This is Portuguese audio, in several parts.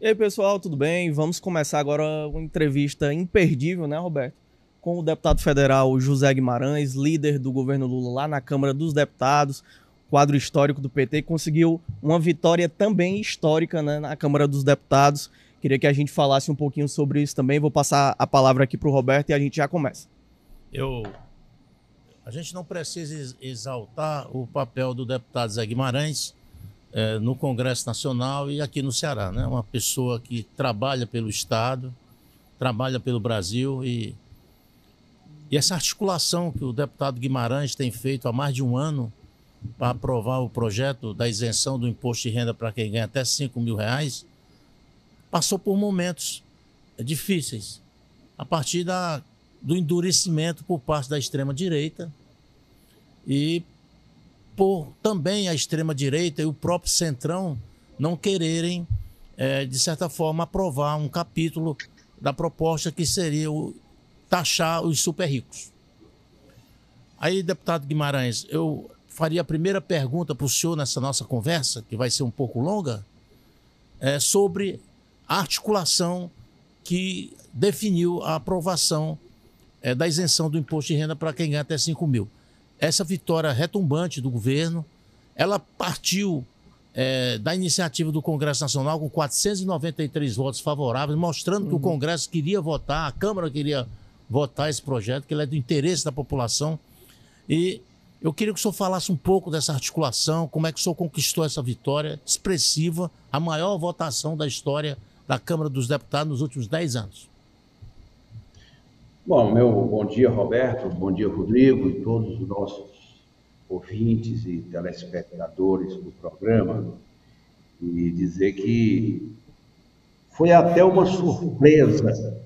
E aí, pessoal, tudo bem? Vamos começar agora uma entrevista imperdível, né, Roberto? Com o deputado federal José Guimarães, líder do governo Lula lá na Câmara dos Deputados, quadro histórico do PT, conseguiu uma vitória também histórica, né, na Câmara dos Deputados. Queria que a gente falasse um pouquinho sobre isso também. Vou passar a palavra aqui para o Roberto e a gente já começa. A gente não precisa exaltar o papel do deputado Zé Guimarães no Congresso Nacional e aqui no Ceará, né? Uma pessoa que trabalha pelo Estado, trabalha pelo Brasil e essa articulação que o deputado Guimarães tem feito há mais de um ano para aprovar o projeto da isenção do imposto de renda para quem ganha até R$ 5.000, passou por momentos difíceis, a partir do endurecimento por parte da extrema-direita e por também a extrema-direita e o próprio Centrão não quererem, de certa forma, aprovar um capítulo da proposta que seria taxar os super ricos. Aí, deputado Guimarães, eu faria a primeira pergunta para o senhor nessa nossa conversa, que vai ser um pouco longa, sobre a articulação que definiu a aprovação da isenção do imposto de renda para quem ganha até 5 mil. Essa vitória retumbante do governo, ela partiu da iniciativa do Congresso Nacional com 493 votos favoráveis, mostrando que o Congresso queria votar, a Câmara queria votar esse projeto, que ele é do interesse da população. E eu queria que o senhor falasse um pouco dessa articulação, como é que o senhor conquistou essa vitória expressiva, a maior votação da história da Câmara dos Deputados nos últimos 10 anos. Bom, bom dia, Roberto, bom dia, Rodrigo, e todos os nossos ouvintes e telespectadores do programa, e dizer que foi até uma surpresa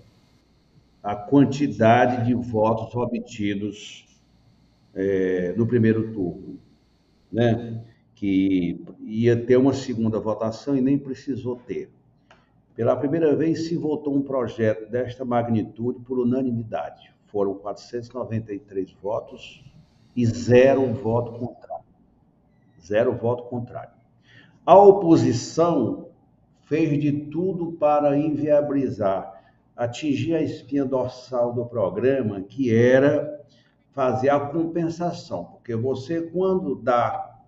a quantidade de votos obtidos no primeiro turno, né? Que ia ter uma segunda votação e nem precisou ter. Pela primeira vez se votou um projeto desta magnitude por unanimidade. Foram 493 votos e zero voto contrário. Zero voto contrário. A oposição fez de tudo para inviabilizar, atingir a espinha dorsal do programa, que era fazer a compensação. Porque você, quando dá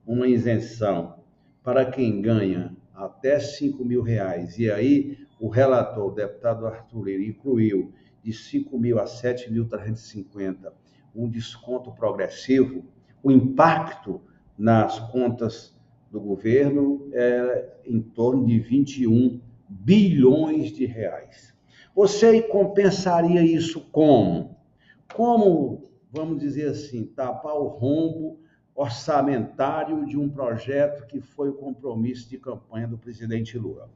uma isenção para quem ganha até R$ 5.000, e aí o relator, o deputado Arthur Lira, incluiu de 5.000 a 7.350 um desconto progressivo, o impacto nas contas do governo é em torno de 21 bilhões de reais. Você compensaria isso como? Como, vamos dizer assim, tapar o rombo orçamentário de um projeto que foi o compromisso de campanha do presidente Lula.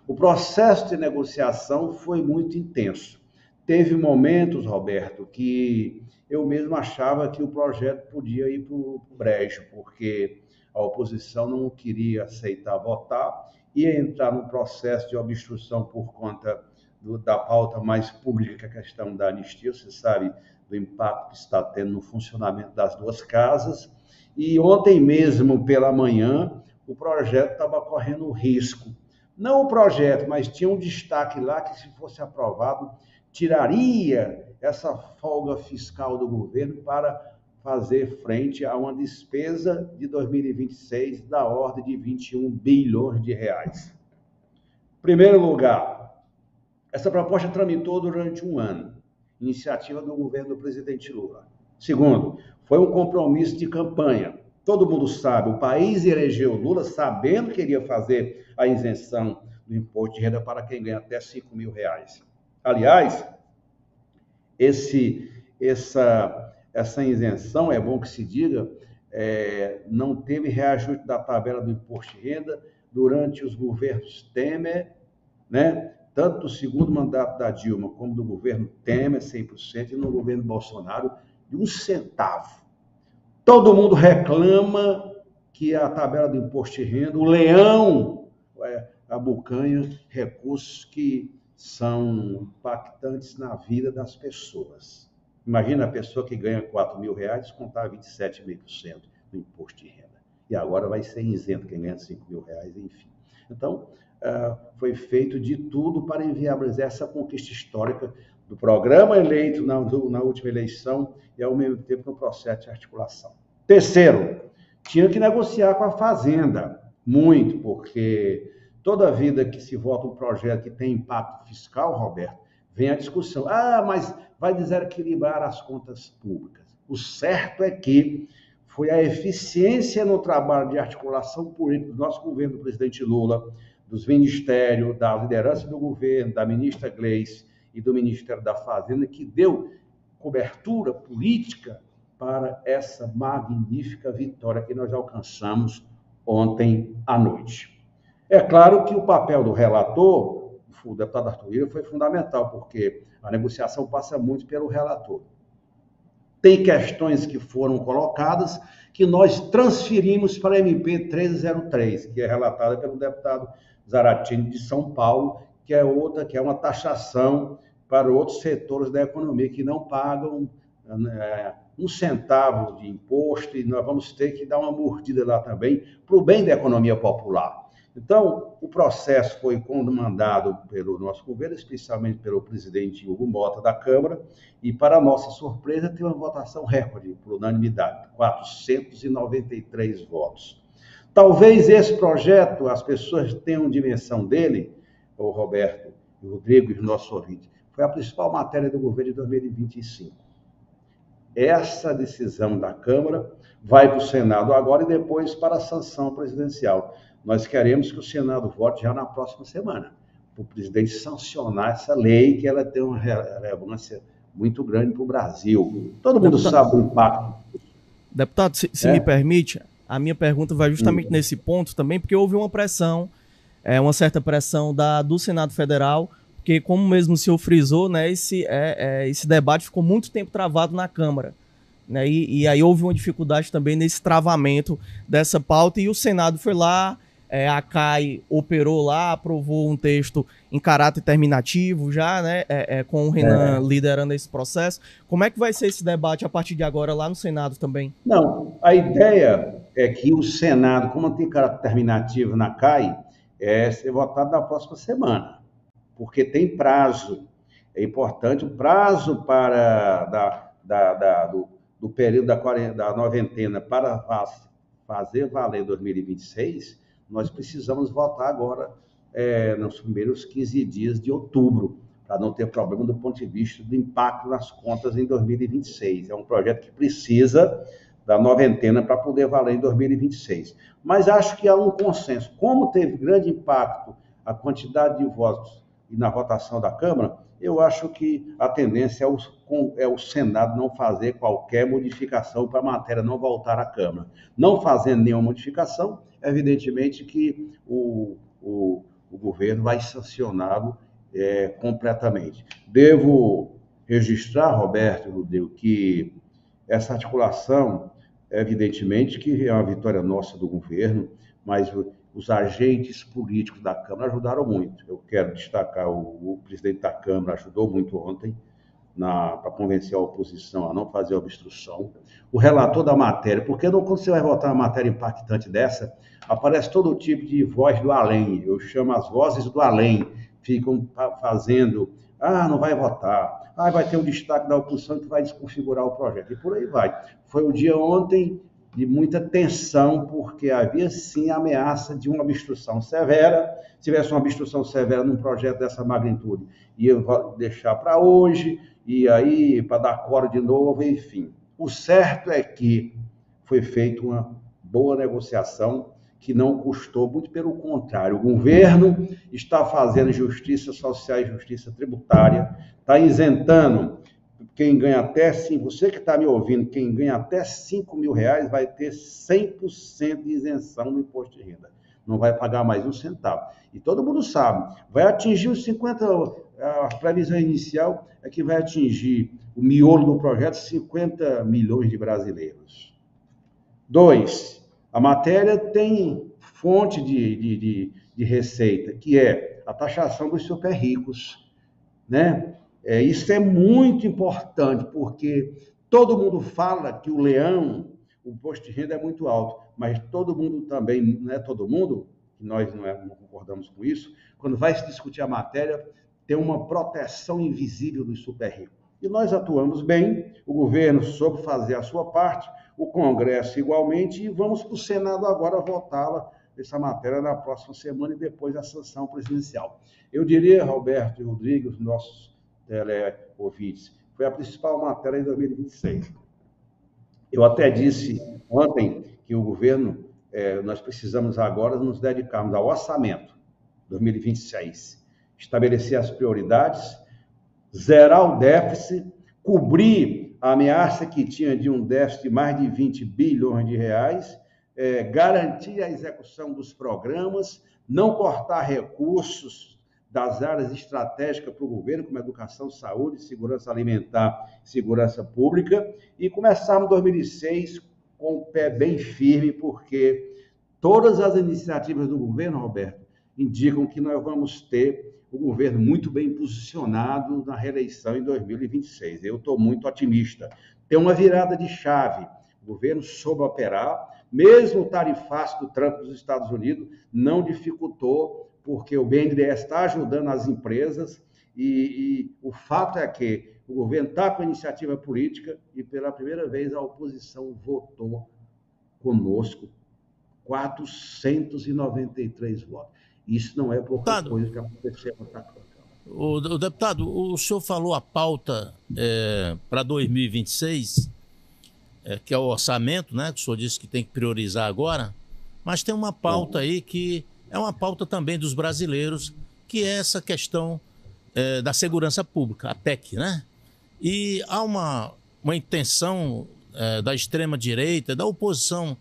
O processo de negociação foi muito intenso. Teve momentos, Roberto, que eu mesmo achava que o projeto podia ir para o brejo, porque a oposição não queria aceitar votar, ia entrar num processo de obstrução por conta da pauta mais pública, que é a questão da anistia, você sabe do impacto que está tendo no funcionamento das duas casas. E ontem mesmo, pela manhã, o projeto estava correndo risco. Não o projeto, mas tinha um destaque lá que, se fosse aprovado, tiraria essa folga fiscal do governo para fazer frente a uma despesa de 2026 da ordem de 21 bilhões de reais. Em primeiro lugar, essa proposta tramitou durante um ano, iniciativa do governo do presidente Lula. Segundo, foi um compromisso de campanha. Todo mundo sabe, o país elegeu Lula sabendo que iria fazer a isenção do imposto de renda para quem ganha até R$ 5.000. Aliás, essa isenção, é bom que se diga, não teve reajuste da tabela do imposto de renda durante os governos Temer, né? Tanto do segundo mandato da Dilma como do governo Temer, 100%, e no governo Bolsonaro, de um centavo. Todo mundo reclama que a tabela do imposto de renda, o leão, abocanha recursos que são impactantes na vida das pessoas. Imagina a pessoa que ganha R$ 4.000 descontar 27,5% do imposto de renda. E agora vai ser isento quem ganha R$ 5.000, enfim. Então, foi feito de tudo para inviabilizar essa conquista histórica do programa eleito na última eleição e, ao mesmo tempo, no processo de articulação. Terceiro, tinha que negociar com a Fazenda, muito, porque toda vida que se vota um projeto que tem impacto fiscal, Roberto, vem a discussão. Mas vai desequilibrar as contas públicas. O certo é que foi a eficiência no trabalho de articulação política do nosso governo, do presidente Lula, dos ministérios, da liderança do governo, da ministra Gleice e do Ministério da Fazenda, que deu cobertura política para essa magnífica vitória que nós alcançamos ontem à noite. É claro que o papel do relator, o deputado Arthur Lira, foi fundamental, porque a negociação passa muito pelo relator. Tem questões que foram colocadas que nós transferimos para a MP 1303, que é relatada pelo deputado Zaratini de São Paulo, que é uma taxação para outros setores da economia que não pagam um centavo de imposto, e nós vamos ter que dar uma mordida lá também para o bem da economia popular. Então, o processo foi comandado pelo nosso governo, especialmente pelo presidente Hugo Mota da Câmara, e, para nossa surpresa, teve uma votação recorde, por unanimidade, 493 votos. Talvez esse projeto, as pessoas tenham dimensão dele, o Roberto, o Rodrigo e o nosso ouvinte, foi a principal matéria do governo de 2025. Essa decisão da Câmara vai para o Senado agora e depois para a sanção presidencial. Nós queremos que o Senado vote já na próxima semana, para o presidente sancionar essa lei, que ela tem uma relevância muito grande para o Brasil. Todo mundo sabe o impacto. Deputado, se me permite, a minha pergunta vai justamente nesse ponto também, porque houve uma pressão, uma certa pressão do Senado Federal, porque, como mesmo o senhor frisou, né, esse debate ficou muito tempo travado na Câmara. Né, e aí houve uma dificuldade também nesse travamento dessa pauta, e o Senado foi lá, a CAI operou lá, aprovou um texto em caráter terminativo já, né, com o Renan liderando esse processo. Como é que vai ser esse debate a partir de agora lá no Senado também? Não, a ideia é que o Senado, como tem caráter terminativo na CAI, ser votado na próxima semana, porque tem prazo. É importante o prazo do período da noventena para fazer valer 2026, nós precisamos votar agora nos primeiros 15 dias de outubro, para não ter problema do ponto de vista do impacto nas contas em 2026. É um projeto que precisa da noventena para poder valer em 2026. Mas acho que há um consenso. Como teve grande impacto a quantidade de votos e na votação da Câmara, eu acho que a tendência é o Senado não fazer qualquer modificação para a matéria não voltar à Câmara. Não fazendo nenhuma modificação, evidentemente que o governo vai sancioná-lo completamente. Devo registrar, Roberto e Rodrigo, que essa articulação, evidentemente que é uma vitória nossa do governo, mas os agentes políticos da Câmara ajudaram muito. Eu quero destacar, o presidente da Câmara ajudou muito ontem para convencer a oposição a não fazer obstrução. O relator da matéria, porque quando você vai votar uma matéria impactante dessa, aparece todo tipo de voz do além. Eu chamo as vozes do além, ficam fazendo, não vai votar, vai ter um destaque da oposição que vai desconfigurar o projeto, e por aí vai. Foi o dia ontem de muita tensão, porque havia sim a ameaça de uma obstrução severa. Se tivesse uma obstrução severa num projeto dessa magnitude, ia deixar para hoje, e aí para dar coro de novo, enfim. O certo é que foi feita uma boa negociação, que não custou, muito pelo contrário. O governo está fazendo justiça social e justiça tributária, está isentando quem ganha até 5, você que está me ouvindo, quem ganha até R$5 mil vai ter 100% de isenção do imposto de renda. Não vai pagar mais um centavo. E todo mundo sabe, vai atingir os 50, a previsão inicial é que vai atingir o miolo do projeto 50 milhões de brasileiros. 2, a matéria tem fonte de receita, que é a taxação dos super ricos, né? Isso é muito importante, porque todo mundo fala que o leão, o imposto de renda é muito alto, mas todo mundo também, não é todo mundo que nós não concordamos com isso, quando vai se discutir a matéria, tem uma proteção invisível dos super ricos. E nós atuamos bem, o governo soube fazer a sua parte, o Congresso igualmente, e vamos para o Senado agora votá-la, essa matéria, na próxima semana e depois a sanção presidencial. Eu diria, Roberto e Rodrigo, os nossos ouvintes, foi a principal matéria em 2026. Eu até disse ontem que o governo, nós precisamos agora nos dedicarmos ao orçamento 2026, estabelecer as prioridades, zerar o déficit, cobrir a ameaça que tinha de um déficit de mais de 20 bilhões de reais, garantir a execução dos programas, não cortar recursos das áreas estratégicas para o governo, como educação, saúde, segurança alimentar, segurança pública, e começarmos 2006 com o pé bem firme, porque todas as iniciativas do governo, Roberto, indicam que nós vamos ter o governo muito bem posicionado na reeleição em 2026. Eu estou muito otimista. Tem uma virada de chave. O governo soube operar, mesmo o tarifaço do Trump dos Estados Unidos não dificultou, porque o BNDES está ajudando as empresas e o fato é que o governo está com iniciativa política e pela primeira vez a oposição votou conosco 493 votos. Isso não é pouca coisa que aconteceu na Câmara. O deputado, o senhor falou a pauta para 2026, que é o orçamento, né? Que o senhor disse que tem que priorizar agora, mas tem uma pauta aí que é uma pauta também dos brasileiros, que é essa questão da segurança pública, a PEC, né? E há uma intenção da extrema-direita, da oposição,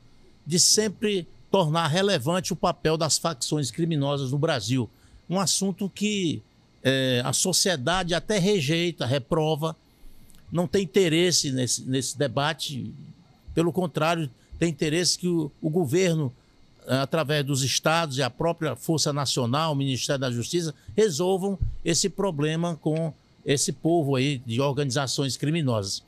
de sempre tornar relevante o papel das facções criminosas no Brasil. Um assunto que a sociedade até rejeita, reprova, não tem interesse nesse debate. Pelo contrário, tem interesse que o governo, através dos estados e a própria Força Nacional, o Ministério da Justiça, resolvam esse problema com esse povo aí de organizações criminosas.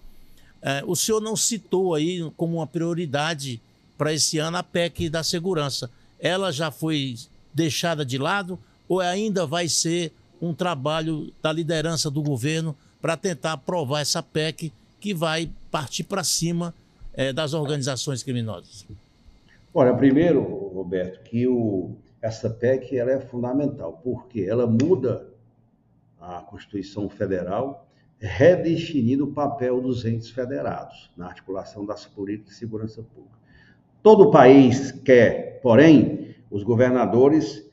O senhor não citou aí como uma prioridade para esse ano a PEC da segurança. Ela já foi deixada de lado ou ainda vai ser um trabalho da liderança do governo para tentar aprovar essa PEC que vai partir para cima das organizações criminosas? Olha, primeiro, Roberto, que essa PEC ela é fundamental, porque ela muda a Constituição Federal, redefinindo o papel dos entes federados na articulação das políticas de segurança pública. Todo o país quer, porém, os governadores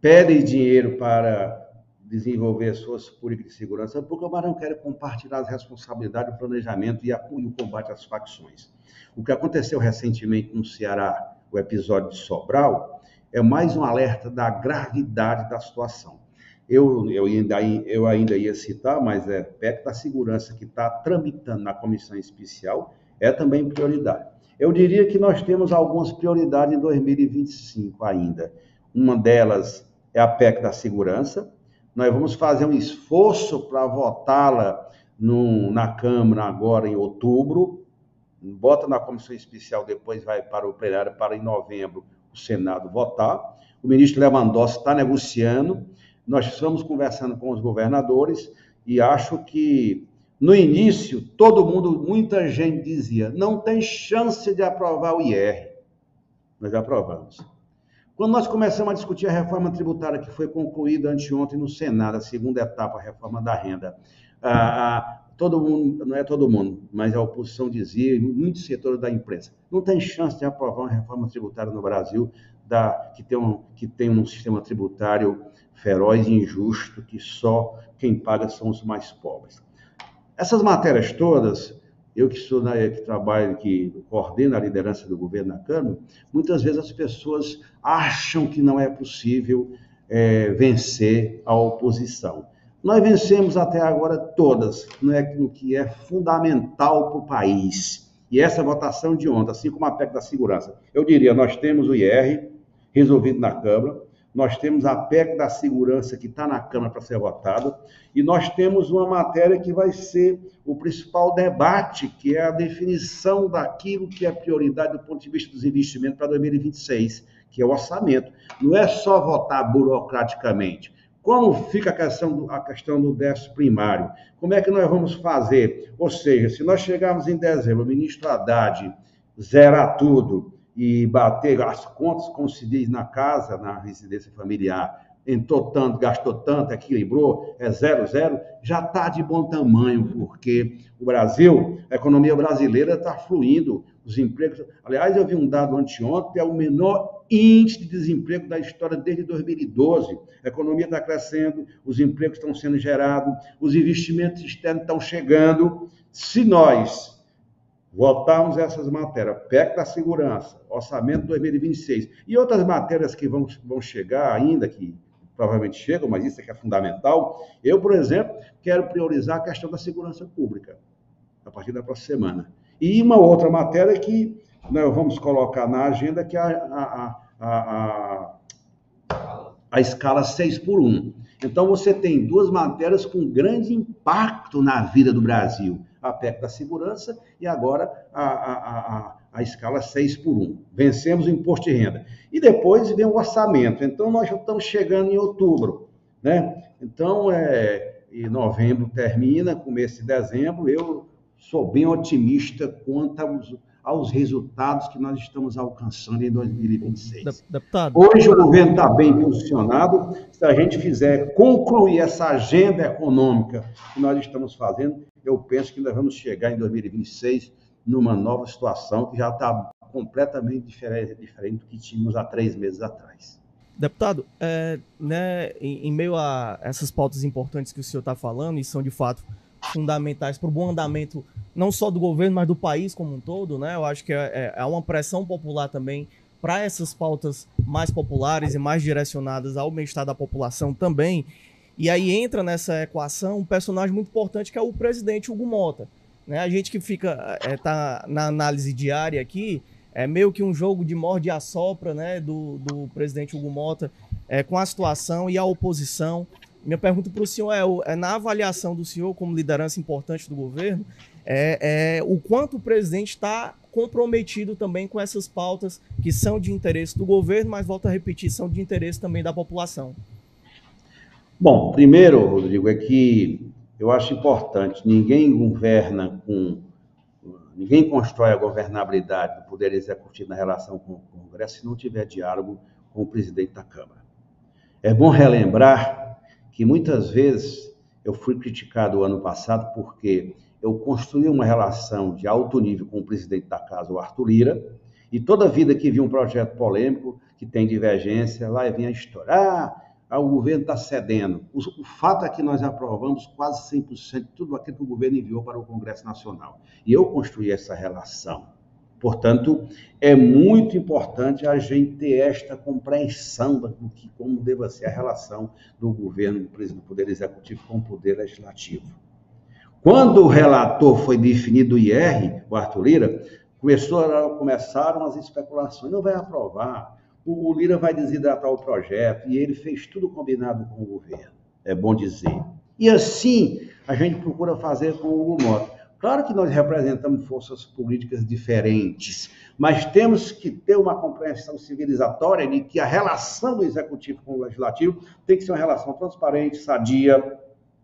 pedem dinheiro para desenvolver suas políticas de segurança pública, mas não querem compartilhar as responsabilidades, o planejamento e o combate às facções. O que aconteceu recentemente no Ceará, o episódio de Sobral, é mais um alerta da gravidade da situação. Eu ainda ia citar, mas PEC da segurança que está tramitando na comissão especial é também prioridade. Eu diria que nós temos algumas prioridades em 2025 ainda. Uma delas é a PEC da segurança. Nós vamos fazer um esforço para votá-la na Câmara agora em outubro. Bota na comissão especial, depois vai para o plenário para em novembro o Senado votar. O ministro Lewandowski está negociando. Nós estamos conversando com os governadores e acho que no início, muita gente dizia, não tem chance de aprovar o IR. Nós aprovamos. Quando nós começamos a discutir a reforma tributária, que foi concluída anteontem no Senado, a segunda etapa, a reforma da renda, todo mundo, não é todo mundo, mas a oposição dizia, e muitos setores da imprensa, não tem chance de aprovar uma reforma tributária no Brasil que tem um sistema tributário feroz e injusto, que só quem paga são os mais pobres. Essas matérias todas, eu que trabalho, que coordeno a liderança do governo na Câmara, muitas vezes as pessoas acham que não é possível vencer a oposição. Nós vencemos até agora todas, no que é fundamental para o país. E essa votação de ontem, assim como a PEC da segurança, eu diria, nós temos o IR resolvido na Câmara, nós temos a PEC da segurança que está na Câmara para ser votada, e nós temos uma matéria que vai ser o principal debate, que é a definição daquilo que é prioridade do ponto de vista dos investimentos para 2026, que é o orçamento. Não é só votar burocraticamente. Como fica a questão do déficit primário? Como é que nós vamos fazer? Ou seja, se nós chegarmos em dezembro, o ministro Haddad zerar tudo e bater as contas, como se diz na casa, na residência familiar, entrou tanto, gastou tanto, equilibrou, é 0,0, já está de bom tamanho, porque o Brasil, a economia brasileira está fluindo, os empregos... Aliás, eu vi um dado anteontem, é o menor índice de desemprego da história desde 2012. A economia está crescendo, os empregos estão sendo gerados, os investimentos externos estão chegando. Se nós votarmos essas matérias, PEC da segurança, orçamento 2026 e outras matérias que vão chegar ainda, que provavelmente chegam, mas isso é que é fundamental. Eu, por exemplo, quero priorizar a questão da segurança pública, a partir da próxima semana. E uma outra matéria que nós vamos colocar na agenda, que é a escala 6x1. Então, você tem duas matérias com grande impacto na vida do Brasil. A PEC da segurança e agora a escala 6x1. Vencemos o imposto de renda. E depois vem o orçamento. Então, nós já estamos chegando em outubro, né? Então, em novembro termina, começo de dezembro, eu sou bem otimista quanto aos resultados que nós estamos alcançando em 2026. Deputado. Hoje o governo está bem posicionado. Se a gente fizer concluir essa agenda econômica que nós estamos fazendo, eu penso que nós vamos chegar em 2026 numa nova situação que já está completamente diferente do que tínhamos há 3 meses atrás. Deputado, em meio a essas pautas importantes que o senhor está falando, e são de fato fundamentais para o bom andamento não só do governo, mas do país como um todo, né? Eu acho que é uma pressão popular também para essas pautas mais populares e mais direcionadas ao bem-estar da população também. E aí entra nessa equação um personagem muito importante que é o presidente Hugo Motta, né? A gente que tá na análise diária aqui, é meio que um jogo de morde e assopra, né, do presidente Hugo Motta com a situação e a oposição. Minha pergunta para o senhor na avaliação do senhor como liderança importante do governo, o quanto o presidente está comprometido também com essas pautas que são de interesse do governo, mas, volto a repetir, são de interesse também da população. Bom, primeiro, Rodrigo, é que eu acho importante, ninguém constrói a governabilidade do Poder Executivo na relação com o Congresso se não tiver diálogo com o presidente da Câmara. É bom relembrar que muitas vezes eu fui criticado ano passado porque eu construí uma relação de alto nível com o presidente da casa, o Arthur Lira, e toda vida que vi um projeto polêmico, que tem divergência, lá vinha estourar, o governo está cedendo. O fato é que nós aprovamos quase 100% de tudo aquilo que o governo enviou para o Congresso Nacional. E eu construí essa relação. Portanto, é muito importante a gente ter esta compreensão do que, como deva ser a relação do governo, do Poder Executivo com o Poder Legislativo. Quando o relator foi definido o IR, o Arthur Lira, começaram as especulações, não vai aprovar, o Lira vai desidratar o projeto, e ele fez tudo combinado com o governo, é bom dizer. E assim a gente procura fazer com o Hugo Motta. Claro que nós representamos forças políticas diferentes, mas temos que ter uma compreensão civilizatória de que a relação do Executivo com o Legislativo tem que ser uma relação transparente, sadia,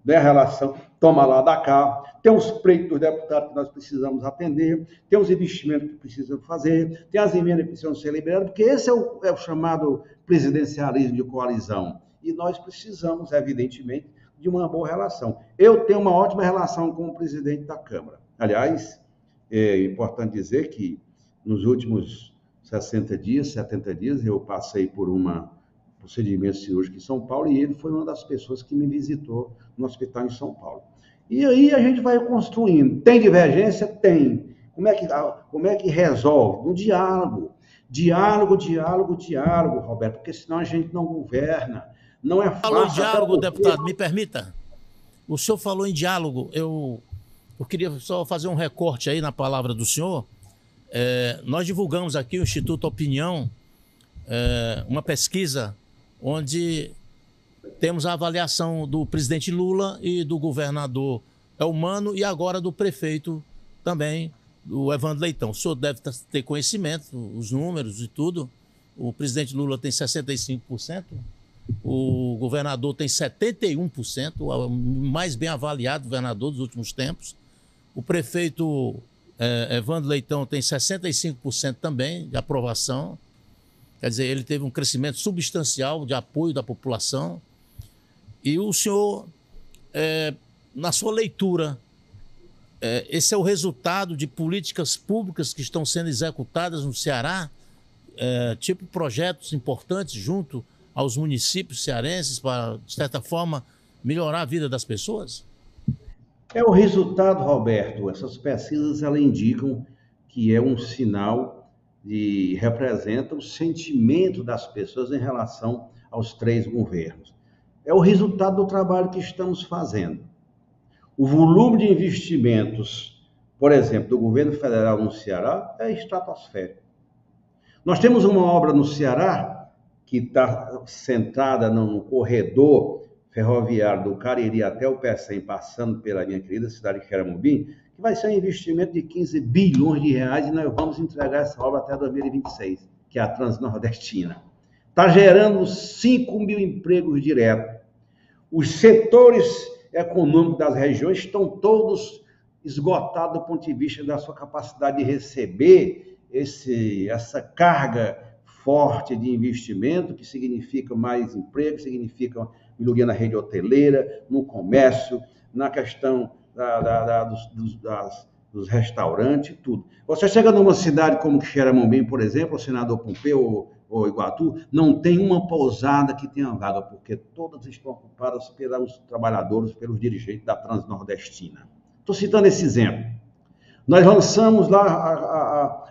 né? A relação toma lá da cá, tem os pleitos dos deputados que nós precisamos atender, tem os investimentos que precisamos fazer, tem as emendas que precisam ser liberadas, porque esse é o chamado presidencialismo de coalizão. E nós precisamos, evidentemente, de uma boa relação. Eu tenho uma ótima relação com o presidente da Câmara. Aliás, é importante dizer que nos últimos 60 dias, 70 dias, eu passei por um procedimento cirúrgico em São Paulo e ele foi uma das pessoas que me visitou no hospital em São Paulo. E aí a gente vai construindo. Tem divergência? Tem. Como é que resolve? No diálogo. Diálogo, Roberto, porque senão a gente não governa. Não é fácil. Falou em diálogo, deputado, me permita. O senhor falou em diálogo. Eu queria só fazer um recorte aí na palavra do senhor. Nós divulgamos aqui o Instituto Opinião, uma pesquisa onde temos a avaliação do presidente Lula e do governador Elmano e agora do prefeito também, do Evandro Leitão. O senhor deve ter conhecimento, os números e tudo. o presidente Lula tem 65%, o governador tem 71%, o mais bem avaliado governador dos últimos tempos. O prefeito Evandro Leitão tem 65% também de aprovação. Quer dizer, ele teve um crescimento substancial de apoio da população. E o senhor, na sua leitura, esse é o resultado de políticas públicas que estão sendo executadas no Ceará, tipo projetos importantes junto aos municípios cearenses para, de certa forma, melhorar a vida das pessoas? É o resultado, Roberto. Essas pesquisas elas indicam que é um sinal de representa o sentimento das pessoas em relação aos 3 governos. É o resultado do trabalho que estamos fazendo. O volume de investimentos, por exemplo, do governo federal no Ceará é estratosférico. Nós temos uma obra no Ceará que está centrada no corredor ferroviário do Cariri até o Pecém, passando pela minha querida cidade de Xeramobim, que vai ser um investimento de 15 bilhões de reais e nós vamos entregar essa obra até 2026, que é a Transnordestina. Está gerando 5 mil empregos diretos. Os setores econômicos das regiões estão todos esgotados do ponto de vista da sua capacidade de receber essa carga forte de investimento, que significa mais emprego, significa melhoria na rede hoteleira, no comércio, na questão dos restaurantes, tudo. Você chega numa cidade como Xeramobim, por exemplo, o Senador Pompeu ou Iguatu, não tem uma pousada que tenha vaga, porque todas estão ocupadas pelos trabalhadores, pelos dirigentes da Transnordestina. Estou citando esse exemplo. Nós lançamos lá,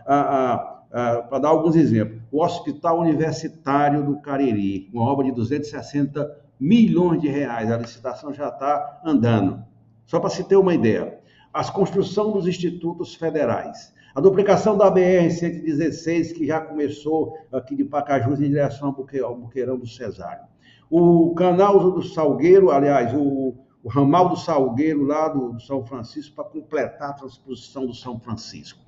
para dar alguns exemplos, o Hospital Universitário do Cariri, uma obra de 260 milhões de reais, a licitação já está andando. Só para se ter uma ideia. A construção dos institutos federais, a duplicação da BR-116, que já começou aqui de Pacajus em direção ao Boqueirão do Cesário. O canal do Salgueiro, aliás, o ramal do Salgueiro lá do São Francisco, para completar a transposição do São Francisco.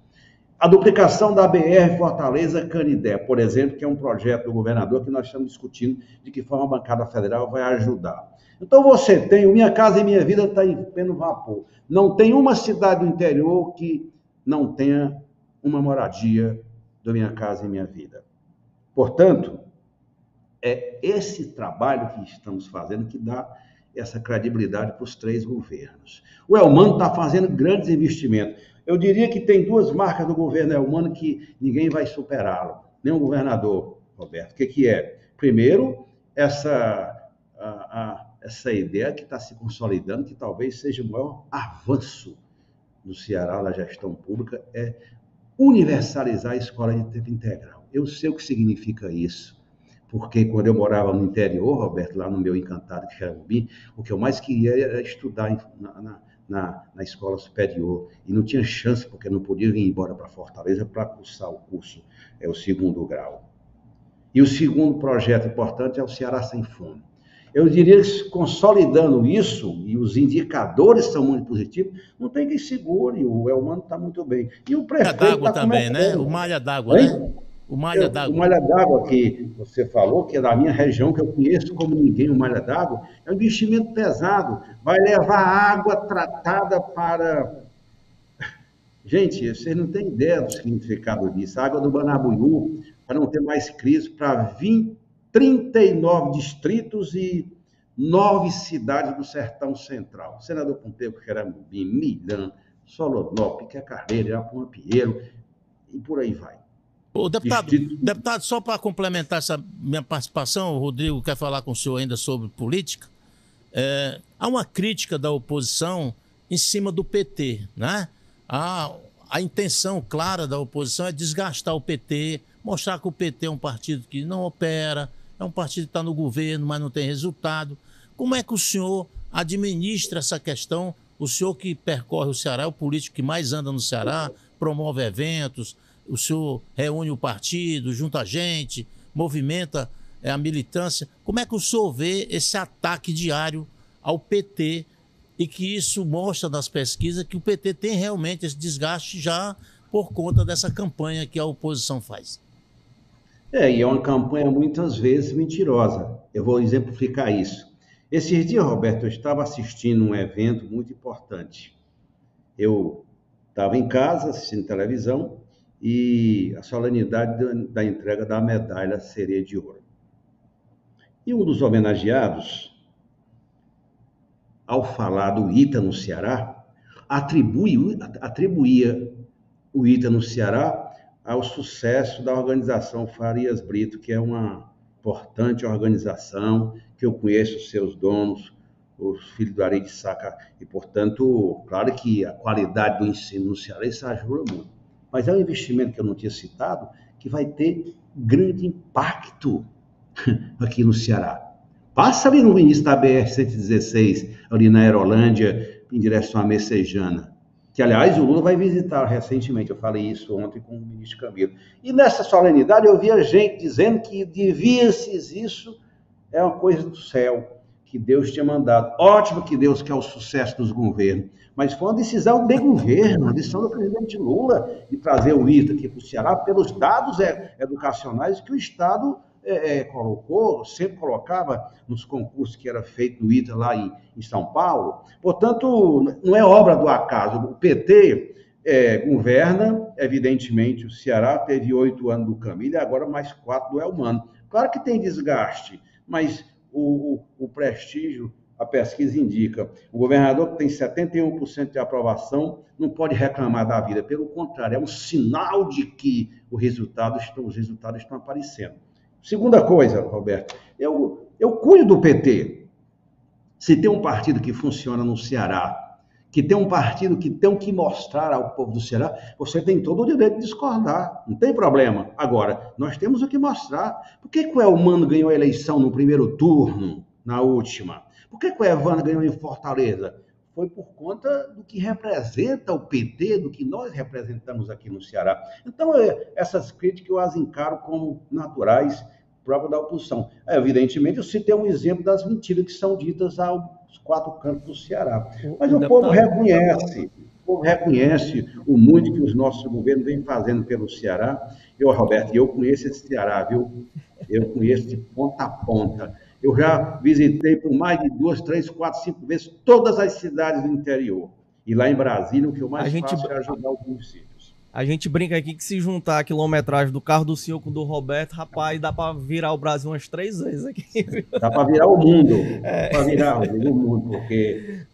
A duplicação da BR Fortaleza-Canidé, por exemplo, que é um projeto do governador que nós estamos discutindo de que forma a bancada federal vai ajudar. Então você tem, o Minha Casa e Minha Vida está em pleno vapor. Não tem uma cidade do interior que não tenha uma moradia do Minha Casa e Minha Vida. Portanto, é esse trabalho que estamos fazendo que dá essa credibilidade para os 3 governos. O Elmano está fazendo grandes investimentos. Eu diria que tem 2 marcas do governo Elmano que ninguém vai superá-lo, nem o governador, Roberto. O que é? Primeiro, essa ideia que está se consolidando, que talvez seja o maior avanço do Ceará na gestão pública, é universalizar a escola de tempo integral. Eu sei o que significa isso, porque quando eu morava no interior, Roberto, lá no meu encantado de Xeramobim, o que eu mais queria era estudar na escola superior, e não tinha chance, porque não podia vir embora para Fortaleza para cursar o curso, o 2º grau. E o segundo projeto importante é o Ceará Sem Fome. Eu diria que, consolidando isso, e os indicadores são muito positivos, não tem quem segure, o Elmano está muito bem. E o prefeito está também, né? O Malha d'Água, né? O Malha d'Água. O Malha d'Água que você falou, que é da minha região, que eu conheço como ninguém, o Malha d'Água, é um investimento pesado. Vai levar água tratada para... Gente, vocês não têm ideia do significado disso. A água do Banabuiú, para não ter mais crise, para 39 distritos e 9 cidades do Sertão Central. Senador Pompeu, Xeramobim, Milhã, Solonópolis, Carreira, Irapuã-Pinheiro, e por aí vai. Ô, deputado, só para complementar essa minha participação, o Rodrigo quer falar com o senhor ainda sobre política. Há uma crítica da oposição em cima do PT, né? A intenção clara da oposição é desgastar o PT, mostrar que o PT é um partido que não opera, é um partido que está no governo, mas não tem resultado. Como é que o senhor administra essa questão? O senhor que percorre o Ceará, é o político que mais anda no Ceará, promove eventos, o senhor reúne o partido, junta gente, movimenta a militância. Como é que o senhor vê esse ataque diário ao PT e que isso mostra nas pesquisas que o PT tem realmente esse desgaste já por conta dessa campanha que a oposição faz? E é uma campanha muitas vezes mentirosa. Eu vou exemplificar isso. Esses dias, Roberto, eu estava assistindo um evento muito importante. Eu estava em casa assistindo televisão e a solenidade da entrega da medalha Sereia de Ouro. E um dos homenageados, ao falar do ITA no Ceará, atribuía o ITA no Ceará ao sucesso da organização Farias Brito, que é uma importante organização, que eu conheço os seus donos, os filhos do Ari de Saca, e, portanto, claro que a qualidade do ensino no Ceará, isso ajuda muito. Mas é um investimento que eu não tinha citado, que vai ter grande impacto aqui no Ceará. Passa ali no início da BR-116, ali na Aerolândia, em direção à Messejana, que, aliás, o Lula vai visitar recentemente, eu falei isso ontem com o ministro Camilo. E nessa solenidade eu via gente dizendo que devia-se isso, é uma coisa do céu, que Deus tinha mandado. Ótimo que Deus quer o sucesso dos governos, mas foi uma decisão de governo, uma decisão do presidente Lula, de trazer o ITA aqui para o Ceará, pelos dados educacionais que o Estado colocou, sempre colocava nos concursos que era feito no ITA lá em São Paulo. Portanto, não é obra do acaso. O PT governa, evidentemente, o Ceará teve 8 anos do Camilo e agora mais 4 do Elmano. Claro que tem desgaste, mas o prestígio, a pesquisa indica, o governador que tem 71% de aprovação não pode reclamar da vida, pelo contrário, é um sinal de que os resultados estão aparecendo. Segunda coisa, Roberto, eu cuido do PT. Se tem um partido que funciona no Ceará, que tem um partido que tem que mostrar ao povo do Ceará, você tem todo o direito de discordar, não tem problema. Agora, nós temos o que mostrar. Por que o Elmano ganhou a eleição no primeiro turno, na última? Por que o Evandro ganhou em Fortaleza? Foi por conta do que representa o PT, do que nós representamos aqui no Ceará. Então, essas críticas eu as encaro como naturais, próprias da oposição. Evidentemente, eu citei um exemplo das mentiras que são ditas aos 4 cantos do Ceará. Mas o povo reconhece o muito que os nossos governos vêm fazendo pelo Ceará. Roberto, eu conheço esse Ceará, viu? Eu conheço de ponta a ponta. Eu já visitei por mais de 2, 3, 4, 5 vezes todas as cidades do interior. E lá em Brasília, o que eu mais faço é ajudar os municípios. A gente brinca aqui que se juntar a quilometragem do carro do senhor com o do Roberto, rapaz, dá para virar o Brasil umas 3 vezes aqui. Dá para virar o mundo. Dá para virar o mundo, porque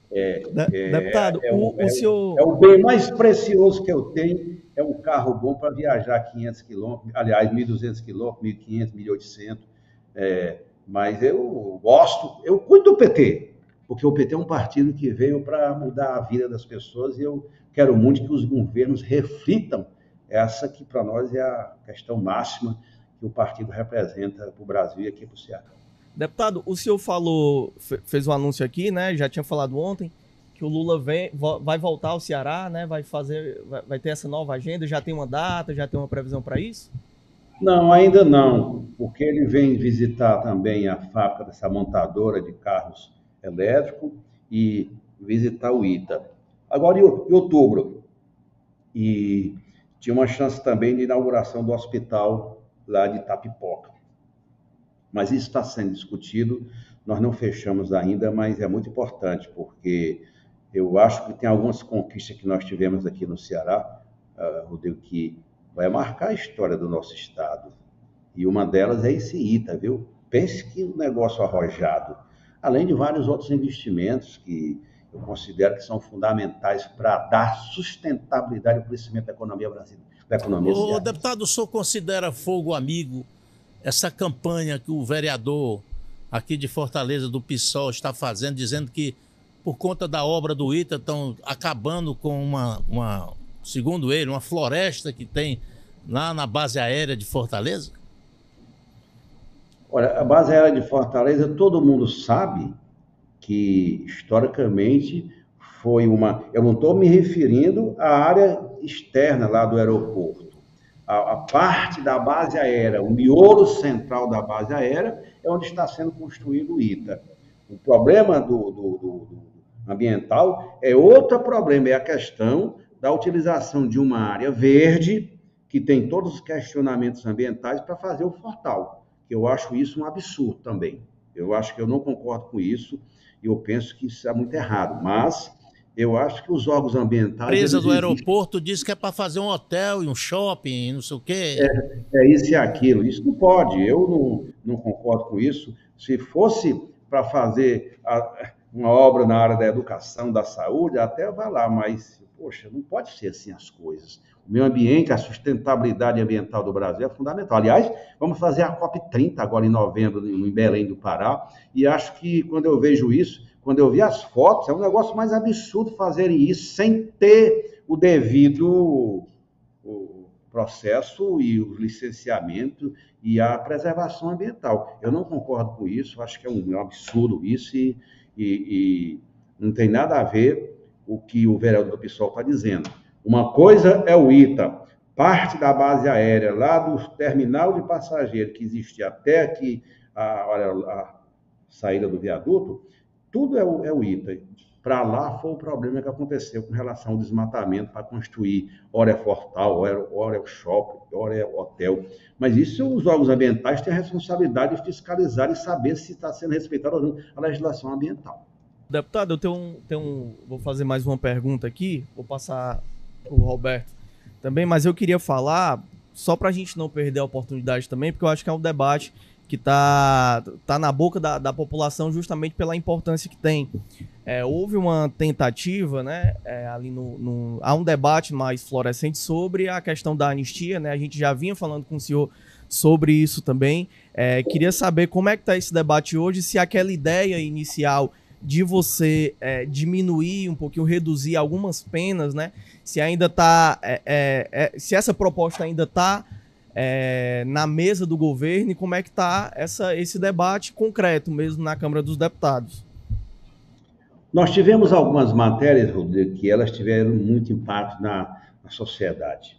deputado, o senhor... é o bem mais precioso que eu tenho, é um carro bom para viajar 500 quilômetros, aliás, 1.200 quilômetros, 1.500, 1.800, mas eu gosto, eu cuido do PT, porque o PT é um partido que veio para mudar a vida das pessoas e eu quero muito que os governos reflitam essa que para nós é a questão máxima que o partido representa para o Brasil e aqui para o Ceará. Deputado, o senhor fez um anúncio aqui, né? Já tinha falado ontem, que o Lula vai voltar ao Ceará, né? Vai ter essa nova agenda, já tem uma data, já tem uma previsão para isso? Não, ainda não, porque ele vem visitar também a fábrica dessa montadora de carros elétricos e visitar o ITA. Agora, em outubro, e tinha uma chance também de inauguração do hospital lá de Itapipoca. Mas isso está sendo discutido, nós não fechamos ainda, mas é muito importante, porque eu acho que tem algumas conquistas que nós tivemos aqui no Ceará, Rodrigo, que vai marcar a história do nosso estado. E uma delas é esse ITA, viu? Pense que um negócio arrojado. Além de vários outros investimentos que eu considero que são fundamentais para dar sustentabilidade ao crescimento da economia brasileira. Ô, deputado, o senhor considera fogo amigo essa campanha que o vereador aqui de Fortaleza, do PSOL, está fazendo, dizendo que, por conta da obra do ITA, estão acabando com segundo ele, uma floresta que tem lá na base aérea de Fortaleza? Olha, a base aérea de Fortaleza, todo mundo sabe que, historicamente, foi uma... Eu não estou me referindo à área externa lá do aeroporto. A parte da base aérea, o miolo central da base aérea, é onde está sendo construído o ITA. O problema do ambiental é outro problema, é a questão da utilização de uma área verde, que tem todos os questionamentos ambientais para fazer o Fortal. Eu acho isso um absurdo também. Eu acho que eu não concordo com isso e eu penso que isso é muito errado. Mas eu acho que os órgãos ambientais... A empresa do aeroporto diz que é para fazer um hotel e um shopping, não sei o quê. É isso e aquilo. Isso não pode. Eu não concordo com isso. Se fosse para fazer uma obra na área da educação, da saúde, até vai lá, mas, poxa, não pode ser assim as coisas. O meio ambiente, a sustentabilidade ambiental do Brasil é fundamental. Aliás, vamos fazer a COP30 agora em novembro, em Belém do Pará, e acho que quando eu vejo isso, quando eu vi as fotos, é um negócio mais absurdo fazerem isso sem ter o devido processo e o licenciamento e a preservação ambiental. Eu não concordo com isso, acho que é um absurdo isso e não tem nada a ver o que o vereador do PSOL está dizendo. Uma coisa é o ITA, parte da base aérea, lá do terminal de passageiro que existe até aqui a saída do viaduto, tudo é o ITA. Para lá foi o problema que aconteceu com relação ao desmatamento para construir, ora é Fortal, ora é o shopping, ora é hotel. Mas isso os órgãos ambientais têm a responsabilidade de fiscalizar e saber se está sendo respeitada ou não a legislação ambiental. Deputado, vou fazer mais uma pergunta aqui, vou passar para o Roberto também, mas eu queria falar, só para a gente não perder a oportunidade também, porque eu acho que é um debate que tá na boca da população justamente pela importância que tem. Houve uma tentativa, né, ali há um debate mais florescente sobre a questão da anistia, né, a gente já vinha falando com o senhor sobre isso também. Queria saber como é que está esse debate hoje, se aquela ideia inicial de você diminuir um pouquinho, reduzir algumas penas, né, se ainda está, se essa proposta ainda está na mesa do governo e como é que está esse debate concreto mesmo na Câmara dos Deputados. Nós tivemos algumas matérias, Rodrigo, que elas tiveram muito impacto na sociedade.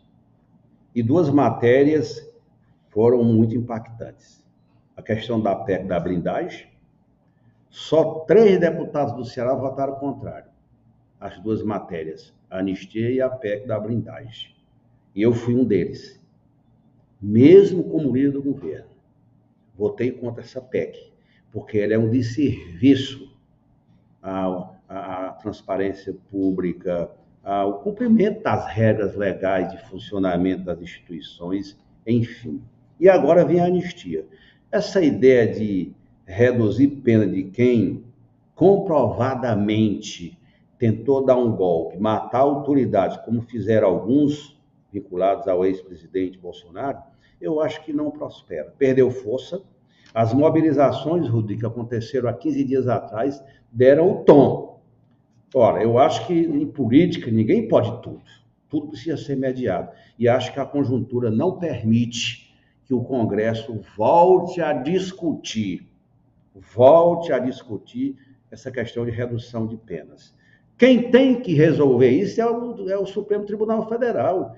E duas matérias foram muito impactantes. A questão da PEC da blindagem, só 3 deputados do Ceará votaram contrário. As duas matérias, a anistia e a PEC da blindagem. E eu fui um deles. Mesmo como líder do governo, votei contra essa PEC, porque ela é um desserviço à transparência pública, ao cumprimento das regras legais de funcionamento das instituições, enfim. E agora vem a anistia. Essa ideia de reduzir pena de quem comprovadamente tentou dar um golpe, matar autoridades, como fizeram alguns vinculados ao ex-presidente Bolsonaro, eu acho que não prospera. Perdeu força. As mobilizações, Rodrigo, que aconteceram há 15 dias atrás, deram o tom. Ora, eu acho que em política ninguém pode tudo. Tudo precisa ser mediado. E acho que a conjuntura não permite que o Congresso volte a discutir essa questão de redução de penas. Quem tem que resolver isso é o Supremo Tribunal Federal,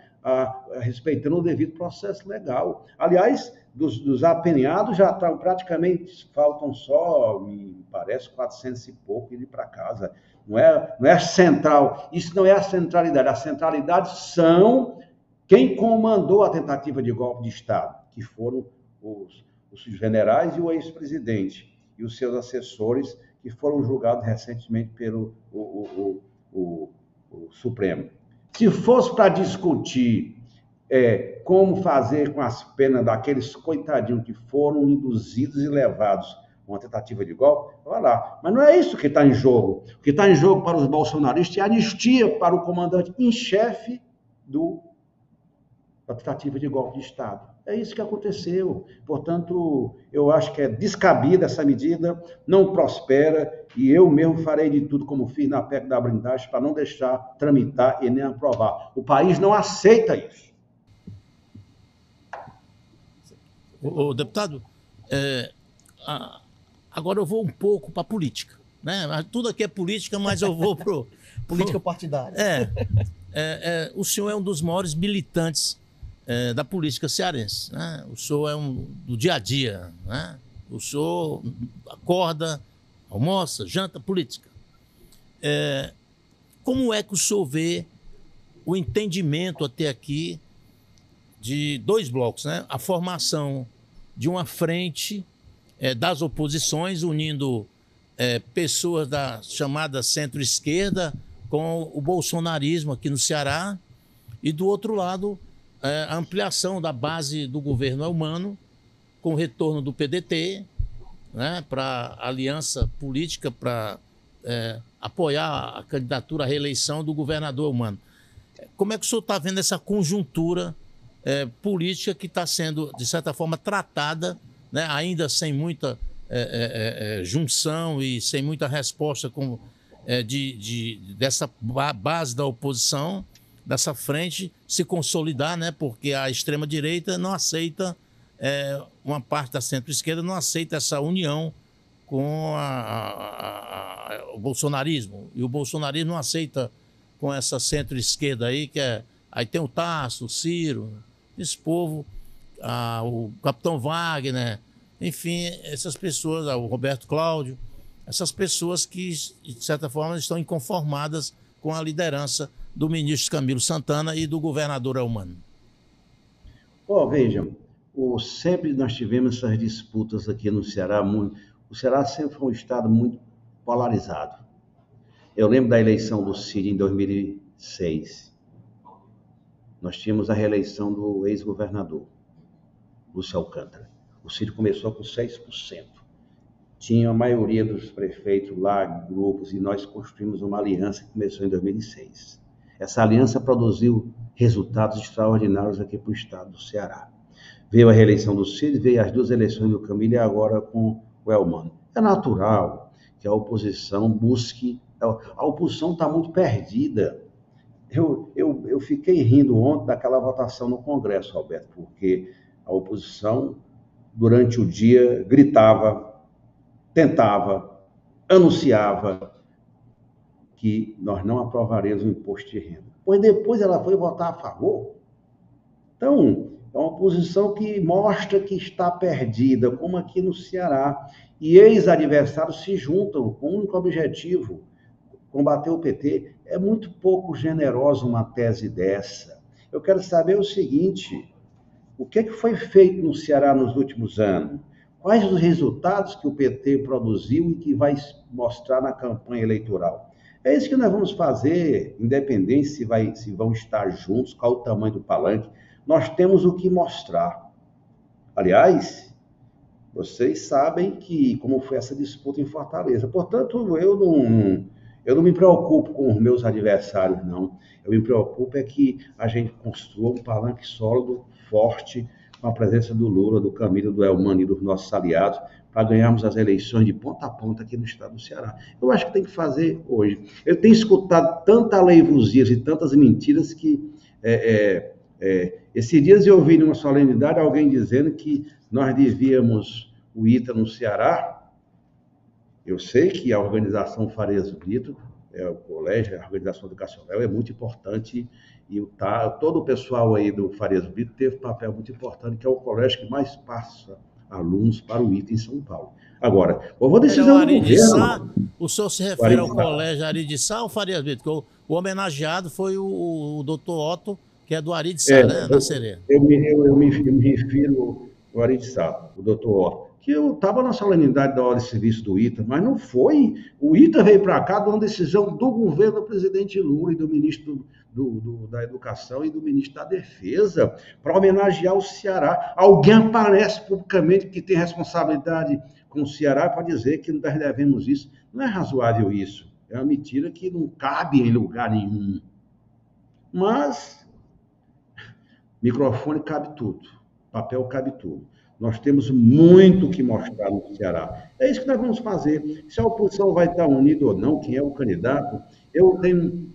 respeitando o devido processo legal. Aliás, dos apenados já estão praticamente, faltam só, me parece, 400 e pouco ir para casa. Não é central, isso não é a centralidade. A centralidade são quem comandou a tentativa de golpe de Estado, que foram os generais e o ex-presidente, e os seus assessores, que foram julgados recentemente pelo o Supremo. Se fosse para discutir como fazer com as penas daqueles coitadinhos que foram induzidos e levados a uma tentativa de golpe, vai lá. Mas não é isso que está em jogo. O que está em jogo para os bolsonaristas é anistia para o comandante em chefe da tentativa de golpe de Estado. É isso que aconteceu. Portanto, eu acho que é descabida essa medida, não prospera, e eu mesmo farei de tudo, como fiz na PEC da blindagem, para não deixar tramitar e nem aprovar. O país não aceita isso. O deputado, agora eu vou um pouco para a política, né? Tudo aqui é política, mas eu vou para política partidária. O senhor é um dos maiores militantes da política cearense, né? O senhor é do dia a dia, né? O senhor acorda, almoça, janta, política. Como é que o senhor vê o entendimento até aqui de dois blocos, né? A formação de uma frente das oposições, unindo pessoas da chamada centro-esquerda com o bolsonarismo aqui no Ceará, e do outro lado, a ampliação da base do governo Elmano, com o retorno do PDT, né, para aliança política para apoiar a candidatura à reeleição do governador Elmano. Como é que o senhor está vendo essa conjuntura política que está sendo, de certa forma, tratada, né, ainda sem muita junção e sem muita resposta dessa base da oposição, dessa frente se consolidar, né, porque a extrema-direita não aceita, uma parte da centro-esquerda não aceita essa união com o bolsonarismo, e o bolsonarismo não aceita com essa centro-esquerda aí, aí tem o Tasso, o Ciro, esse povo, o Capitão Wagner, enfim, essas pessoas, o Roberto Cláudio, essas pessoas que, de certa forma, estão inconformadas com a liderança do ministro Camilo Santana e do governador Elmano. Vejam, sempre nós tivemos essas disputas aqui no Ceará. O Ceará sempre foi um estado muito polarizado. Eu lembro da eleição do Ciro em 2006. Nós tínhamos a reeleição do ex-governador, Lúcio Alcântara. O Ciro começou com 6%. Tinha a maioria dos prefeitos lá, grupos, e nós construímos uma aliança que começou em 2006. Essa aliança produziu resultados extraordinários aqui para o estado do Ceará. Veio a reeleição do Ciro, veio as duas eleições do Camilo e agora com o Elmano. É natural que a oposição busque... A oposição está muito perdida. Eu fiquei rindo ontem daquela votação no Congresso, Roberto, porque a oposição, durante o dia, gritava, tentava, anunciava que nós não aprovaremos o imposto de renda. Pois depois ela foi votar a favor. Então, é uma oposição que mostra que está perdida, como aqui no Ceará. E ex-adversários se juntam com um único objetivo: combater o PT. É muito pouco generosa uma tese dessa. Eu quero saber o seguinte: o que foi feito no Ceará nos últimos anos? Quais os resultados que o PT produziu e que vai mostrar na campanha eleitoral? É isso que nós vamos fazer, independente se vão estar juntos, qual o tamanho do palanque. Nós temos o que mostrar. Aliás, vocês sabem como foi essa disputa em Fortaleza. Portanto, eu não me preocupo com os meus adversários, não. Eu me preocupo que a gente construa um palanque sólido, forte, com a presença do Lula, do Camilo, do Elmano e dos nossos aliados, para ganharmos as eleições de ponta a ponta aqui no estado do Ceará. Eu acho que tem que fazer hoje. Eu tenho escutado tanta aleivusias e tantas mentiras que... esses dias eu ouvi numa solenidade alguém dizendo que nós devíamos o ITA no Ceará. Eu sei que a organização Farias Brito, o colégio, a organização educacional é muito importante, e todo o pessoal aí do Farias Brito teve um papel muito importante, que é o colégio que mais passa alunos para o ITA em São Paulo. Agora, houve a decisão do governo. O senhor se refere ao colégio Ari de Sá ou Farias Brito? Porque o homenageado foi o doutor Otto, que é do Ari de Sá, né, da Serena. Eu me refiro ao Ari de Sá, o doutor Otto, que eu estava na solenidade da hora de serviço do ITA, mas não foi. O ITA veio para cá de uma decisão do governo do presidente Lula e do ministro da Educação e do ministro da Defesa, para homenagear o Ceará. Alguém aparece publicamente que tem responsabilidade com o Ceará para dizer que nós devemos isso. Não é razoável isso. É uma mentira que não cabe em lugar nenhum. Mas microfone cabe tudo, papel cabe tudo. Nós temos muito que mostrar no Ceará. É isso que nós vamos fazer. Se a oposição vai estar unida ou não, quem é o candidato, eu tenho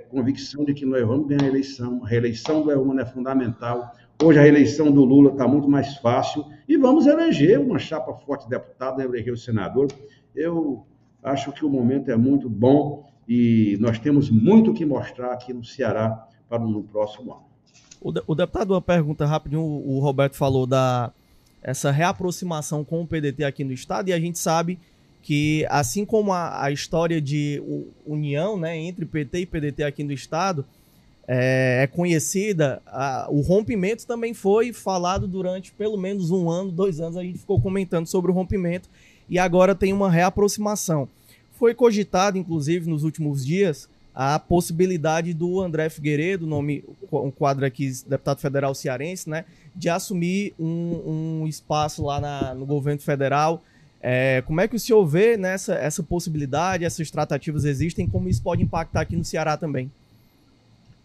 convicção de que nós vamos ganhar a eleição. A reeleição do Elmano é fundamental. Hoje a reeleição do Lula está muito mais fácil. E vamos eleger uma chapa forte de deputado, eleger o senador. Eu acho que o momento é muito bom e nós temos muito que mostrar aqui no Ceará para no próximo ano. O deputado, uma pergunta rapidinho. O Roberto falou essa reaproximação com o PDT aqui no estado, e a gente sabe que, assim como a história de união, né, entre PT e PDT aqui no estado, é conhecida, o rompimento também foi falado durante pelo menos 1 ano, 2 anos, a gente ficou comentando sobre o rompimento e agora tem uma reaproximação. Foi cogitado, inclusive, nos últimos dias, a possibilidade do André Figueiredo, um quadro aqui, deputado federal cearense, né, de assumir um espaço lá no governo federal. Como é que o senhor vê essa possibilidade, essas tratativas existem, como isso pode impactar aqui no Ceará também?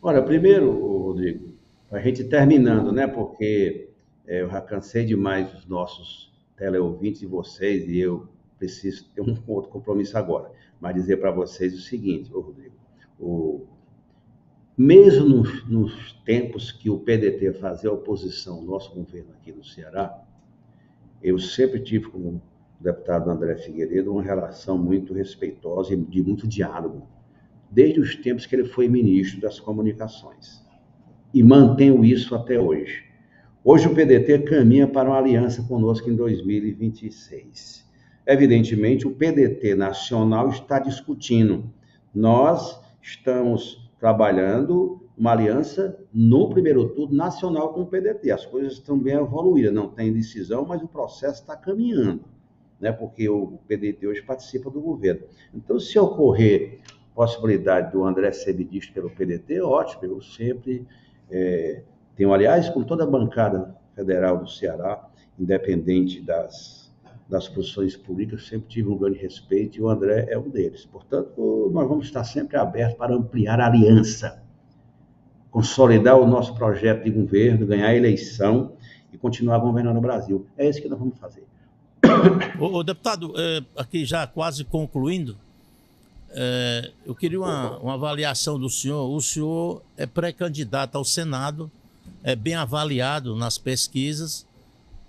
Olha, primeiro, Rodrigo, a gente terminando, né, porque eu já cansei demais dos nossos teleouvintes e vocês, e eu preciso ter um outro compromisso agora, mas dizer para vocês o seguinte, Rodrigo, mesmo nos tempos que o PDT fazia oposição ao nosso governo aqui no Ceará, eu sempre tive com o deputado André Figueiredo uma relação muito respeitosa e de muito diálogo, desde os tempos que ele foi ministro das Comunicações. E mantenho isso até hoje. Hoje o PDT caminha para uma aliança conosco em 2026. Evidentemente, o PDT nacional está discutindo. Nós estamos trabalhando uma aliança no primeiro turno nacional com o PDT. As coisas estão bem evoluídas, não tem decisão, mas o processo está caminhando, né? Porque o PDT hoje participa do governo. Então, se ocorrer possibilidade do André ser ministro pelo PDT, ótimo, eu sempre tenho, aliás, com toda a bancada federal do Ceará, independente das posições políticas, sempre tive um grande respeito e o André é um deles. Portanto, nós vamos estar sempre abertos para ampliar a aliança, consolidar o nosso projeto de governo, ganhar a eleição e continuar governando o Brasil. É isso que nós vamos fazer. Ô deputado, aqui já quase concluindo, eu queria uma avaliação do senhor. O senhor é pré-candidato ao Senado, é bem avaliado nas pesquisas,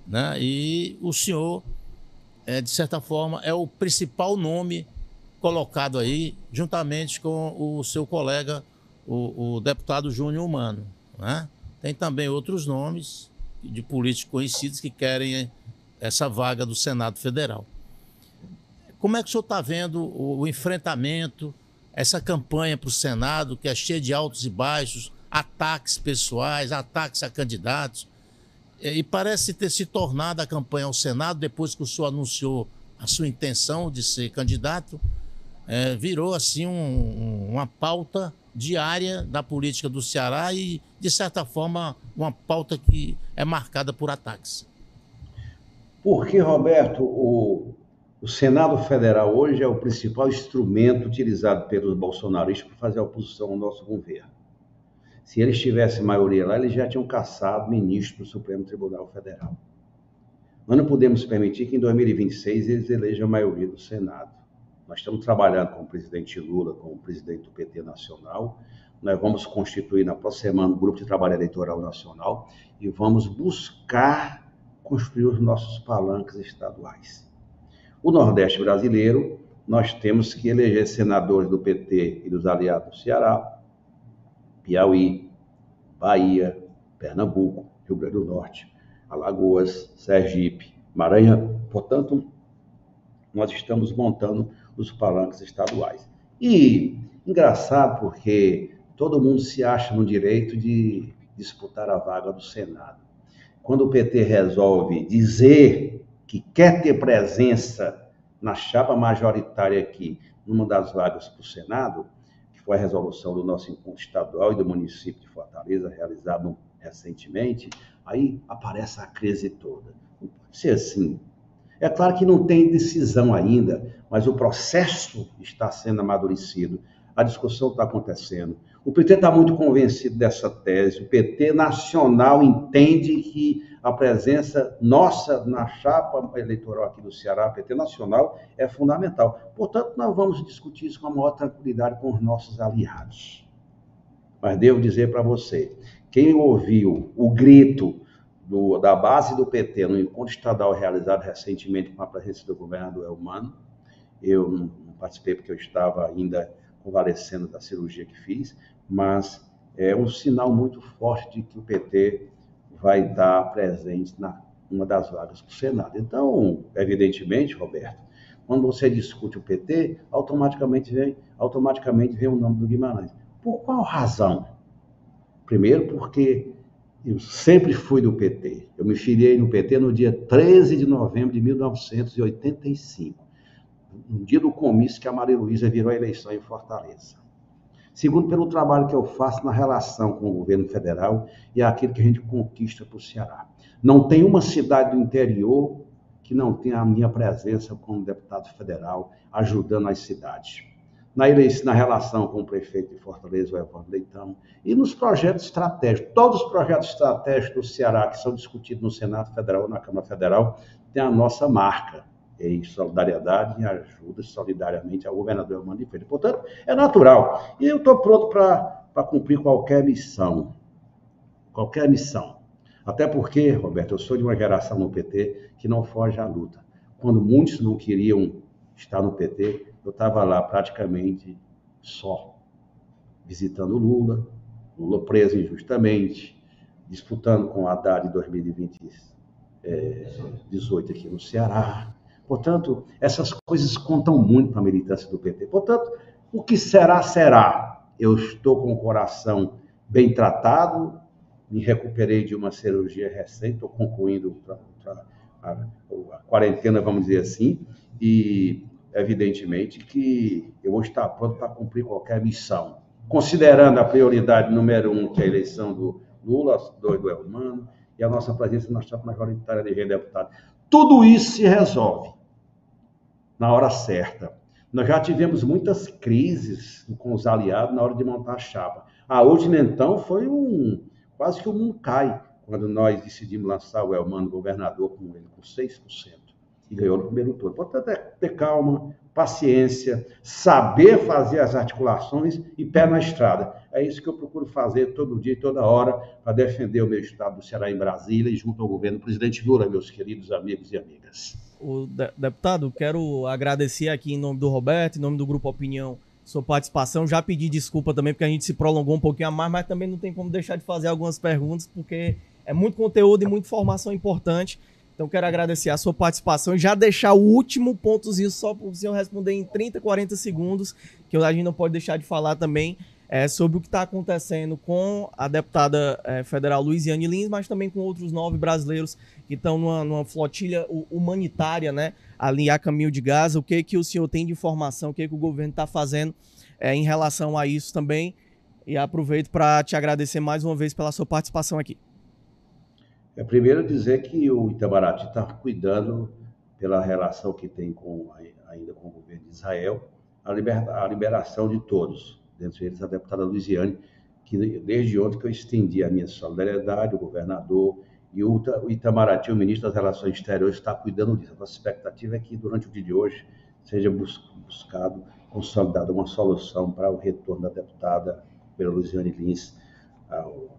né? E o senhor, de certa forma, é o principal nome colocado aí, juntamente com o seu colega, o deputado Júnior Humano, né? Tem também outros nomes de políticos conhecidos que querem essa vaga do Senado Federal. Como é que o senhor está vendo o enfrentamento, essa campanha para o Senado, que é cheia de altos e baixos, ataques pessoais, ataques a candidatos, e parece ter se tornado a campanha ao Senado, depois que o senhor anunciou a sua intenção de ser candidato, virou assim uma pauta diária da política do Ceará e, de certa forma, uma pauta que é marcada por ataques. Porque, Roberto, o Senado Federal hoje é o principal instrumento utilizado pelos bolsonaristas para fazer a oposição ao nosso governo. Se eles tivessem maioria lá, eles já tinham caçado ministro do Supremo Tribunal Federal. Nós não podemos permitir que em 2026 eles elejam a maioria do Senado. Nós estamos trabalhando com o presidente Lula, com o presidente do PT Nacional. Nós vamos constituir na próxima semana um grupo de trabalho eleitoral nacional e vamos buscar construir os nossos palanques estaduais. O Nordeste brasileiro, nós temos que eleger senadores do PT e dos aliados do Ceará, Piauí, Bahia, Pernambuco, Rio Grande do Norte, Alagoas, Sergipe, Maranhão. Portanto, nós estamos montando os palanques estaduais. E engraçado porque todo mundo se acha no direito de disputar a vaga do Senado. Quando o PT resolve dizer que quer ter presença na chapa majoritária aqui, numa das vagas para o Senado, que foi a resolução do nosso encontro estadual e do município de Fortaleza, realizado recentemente, aí aparece a crise toda. Não pode ser assim. É claro que não tem decisão ainda, mas o processo está sendo amadurecido, a discussão está acontecendo. O PT está muito convencido dessa tese, o PT nacional entende que a presença nossa na chapa eleitoral aqui do Ceará, PT nacional, é fundamental. Portanto, nós vamos discutir isso com a maior tranquilidade com os nossos aliados. Mas devo dizer para você, quem ouviu o grito da base do PT no encontro estadual realizado recentemente com a presença do governador Elmano, eu não participei porque eu estava ainda convalescendo da cirurgia que fiz, mas é um sinal muito forte de que o PT vai estar presente numa das vagas para o Senado. Então, evidentemente, Roberto, quando você discute o PT, automaticamente vem o nome do Guimarães. Por qual razão? Primeiro porque eu sempre fui do PT. Eu me filiei no PT no dia 13 de novembro de 1985, no dia do comício que a Maria Luísa virou a eleição em Fortaleza. Segundo, pelo trabalho que eu faço na relação com o governo federal e aquilo que a gente conquista para o Ceará. Não tem uma cidade do interior que não tenha a minha presença como deputado federal ajudando as cidades. Na relação com o prefeito de Fortaleza, o Evandro Leitão, e nos projetos estratégicos. Todos os projetos estratégicos do Ceará que são discutidos no Senado Federal ou na Câmara Federal têm a nossa marca em solidariedade e ajuda solidariamente ao governador Evandro de Freitas. Portanto, é natural. E eu estou pronto para cumprir qualquer missão. Qualquer missão. Até porque, Roberto, eu sou de uma geração no PT que não foge à luta. Quando muitos não queriam estar no PT, eu estava lá praticamente só, visitando Lula preso injustamente, disputando com o Haddad em 2018 aqui no Ceará. Portanto, essas coisas contam muito para a militância do PT. Portanto, o que será, será. Eu estou com o coração bem tratado, me recuperei de uma cirurgia recente, estou concluindo a quarentena, vamos dizer assim, e evidentemente que eu vou estar pronto para cumprir qualquer missão, considerando a prioridade número 1, que é a eleição do Lula, 2 do Elmano, e a nossa presença na chapa majoritária de deputado. Tudo isso se resolve na hora certa. Nós já tivemos muitas crises com os aliados na hora de montar a chapa. Hoje, então, foi quase que o mundo cai, quando nós decidimos lançar o Elmano governador com ele, com 6%, e ganhou no primeiro turno. Portanto, é ter calma, paciência, saber fazer as articulações e pé na estrada. É isso que eu procuro fazer todo dia e toda hora para defender o meu estado do Ceará em Brasília e junto ao governo do presidente Lula, meus queridos amigos e amigas. Deputado, quero agradecer aqui em nome do Roberto, em nome do Grupo Opinião, sua participação. Já pedi desculpa também porque a gente se prolongou um pouquinho a mais, mas também não tem como deixar de fazer algumas perguntas, porque é muito conteúdo e muita informação importante. Então, quero agradecer a sua participação e já deixar o último pontozinho só para o senhor responder em 30, 40 segundos, que a gente não pode deixar de falar também sobre o que está acontecendo com a deputada federal Luiziane Lins, mas também com outros 9 brasileiros que estão numa flotilha humanitária, né, ali a caminho de Gaza. O que o senhor tem de informação, o que o governo está fazendo em relação a isso também? E aproveito para te agradecer mais uma vez pela sua participação aqui. Primeiro dizer que o Itamaraty está cuidando, pela relação que tem ainda com o governo de Israel, a liberação de todos, dentre eles a deputada Luiziane, que desde ontem que eu estendi a minha solidariedade, o governador e o Itamaraty, o ministro das Relações Exteriores, está cuidando disso. A nossa expectativa é que durante o dia de hoje seja buscado, consolidada uma solução para o retorno da deputada pela Luiziane Lins,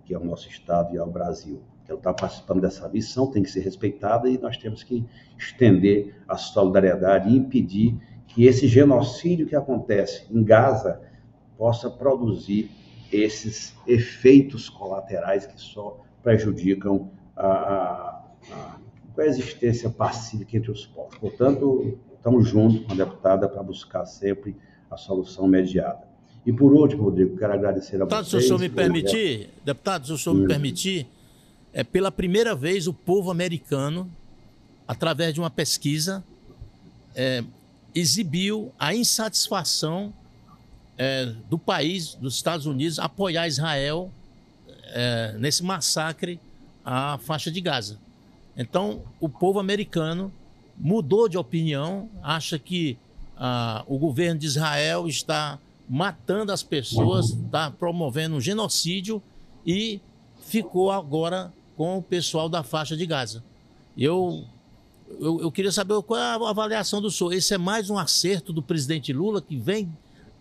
que é o nosso estado e ao Brasil. Ela está participando dessa missão, tem que ser respeitada e nós temos que estender a solidariedade e impedir que esse genocídio que acontece em Gaza possa produzir esses efeitos colaterais que só prejudicam a coexistência pacífica entre os povos. Portanto, estamos juntos com a deputada para buscar sempre a solução imediata. E por último, Rodrigo, quero agradecer a vocês. Se o senhor me permitir, deputado, se o senhor me permitir, pela primeira vez o povo americano, através de uma pesquisa, exibiu a insatisfação do país, dos Estados Unidos, apoiar Israel nesse massacre à faixa de Gaza. Então, o povo americano mudou de opinião, acha que o governo de Israel está matando as pessoas, está promovendo um genocídio e ficou agora com o pessoal da faixa de Gaza. Eu queria saber qual é a avaliação do senhor. Esse é mais um acerto do presidente Lula, que vem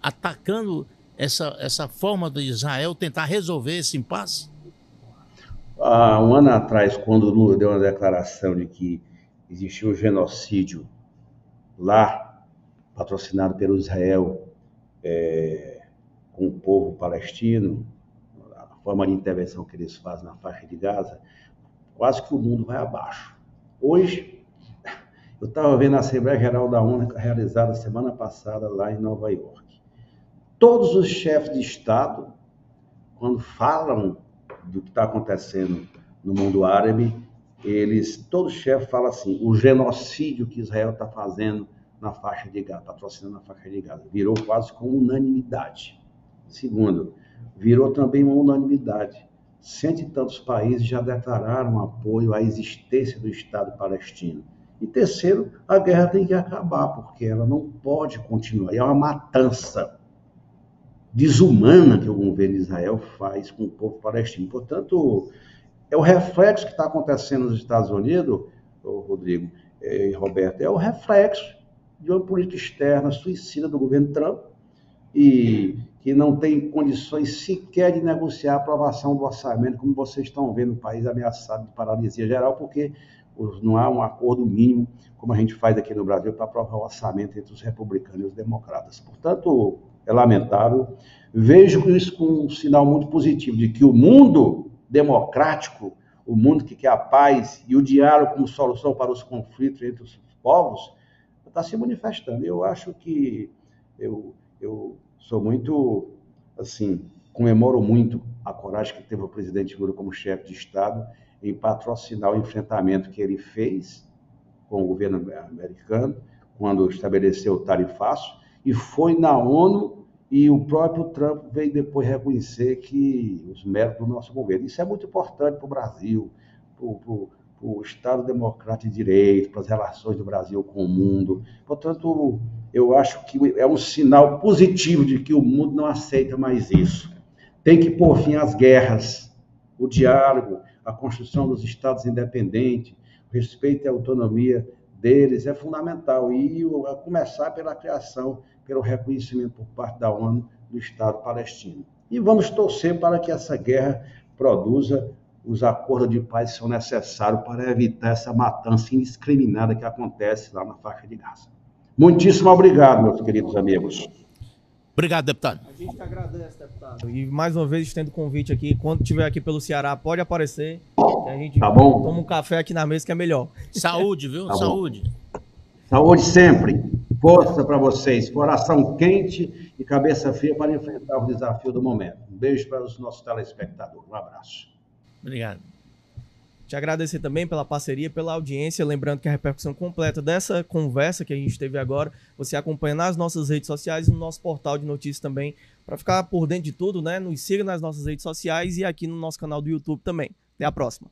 atacando essa forma de Israel tentar resolver esse impasse? Há um ano atrás, quando o Lula deu uma declaração de que existia um genocídio lá, patrocinado pelo Israel, com o povo palestino, a forma de intervenção que eles fazem na faixa de Gaza, quase que o mundo vai abaixo. Hoje, eu estava vendo a Assembleia Geral da ONU realizada semana passada lá em Nova York. Todos os chefes de Estado, quando falam do que está acontecendo no mundo árabe, todo chefe fala assim, o genocídio que Israel está fazendo na faixa de Gaza, patrocinando a faixa de Gaza, virou quase com unanimidade. Segundo, virou também uma unanimidade. 100 e tantos países já declararam apoio à existência do Estado palestino. E terceiro, a guerra tem que acabar, porque ela não pode continuar. É uma matança desumana que o governo de Israel faz com o povo palestino. Portanto, é o reflexo que está acontecendo nos Estados Unidos, Rodrigo e Roberto, é o reflexo de uma política externa suicida do governo Trump e que não tem condições sequer de negociar a aprovação do orçamento, como vocês estão vendo o país ameaçado de paralisia geral, porque não há um acordo mínimo, como a gente faz aqui no Brasil, para aprovar o orçamento entre os republicanos e os democratas. Portanto, é lamentável. Vejo isso como um sinal muito positivo de que o mundo democrático, o mundo que quer a paz e o diálogo como solução para os conflitos entre os povos, está se manifestando. Eu acho que eu sou muito, assim, comemoro muito a coragem que teve o presidente Lula como chefe de Estado em patrocinar o enfrentamento que ele fez com o governo americano, quando estabeleceu o tarifaço, e foi na ONU, e o próprio Trump veio depois reconhecer que os méritos do nosso governo. Isso é muito importante para o Brasil, para o Estado Democrático de Direito, para as relações do Brasil com o mundo. Portanto, eu acho que é um sinal positivo de que o mundo não aceita mais isso. Tem que pôr fim às guerras, o diálogo, a construção dos estados independentes, o respeito e a autonomia deles é fundamental, e a começar pela criação, pelo reconhecimento por parte da ONU do Estado palestino. E vamos torcer para que essa guerra produza os acordos de paz que são necessários para evitar essa matança indiscriminada que acontece lá na faixa de Gaza. Muitíssimo obrigado, meus queridos amigos. Obrigado, deputado. A gente que agradece, deputado. E mais uma vez estendo o convite aqui, quando estiver aqui pelo Ceará, pode aparecer, que a gente toma um café aqui na mesa que é melhor. Saúde, viu? Saúde. Saúde sempre. Força para vocês, coração quente e cabeça fria para enfrentar o desafio do momento. Um beijo para os nossos telespectadores. Um abraço. Obrigado. Te agradecer também pela parceria, pela audiência. Lembrando que a repercussão completa dessa conversa que a gente teve agora, você acompanha nas nossas redes sociais e no nosso portal de notícias também, para ficar por dentro de tudo, né? Nos siga nas nossas redes sociais e aqui no nosso canal do YouTube também. Até a próxima.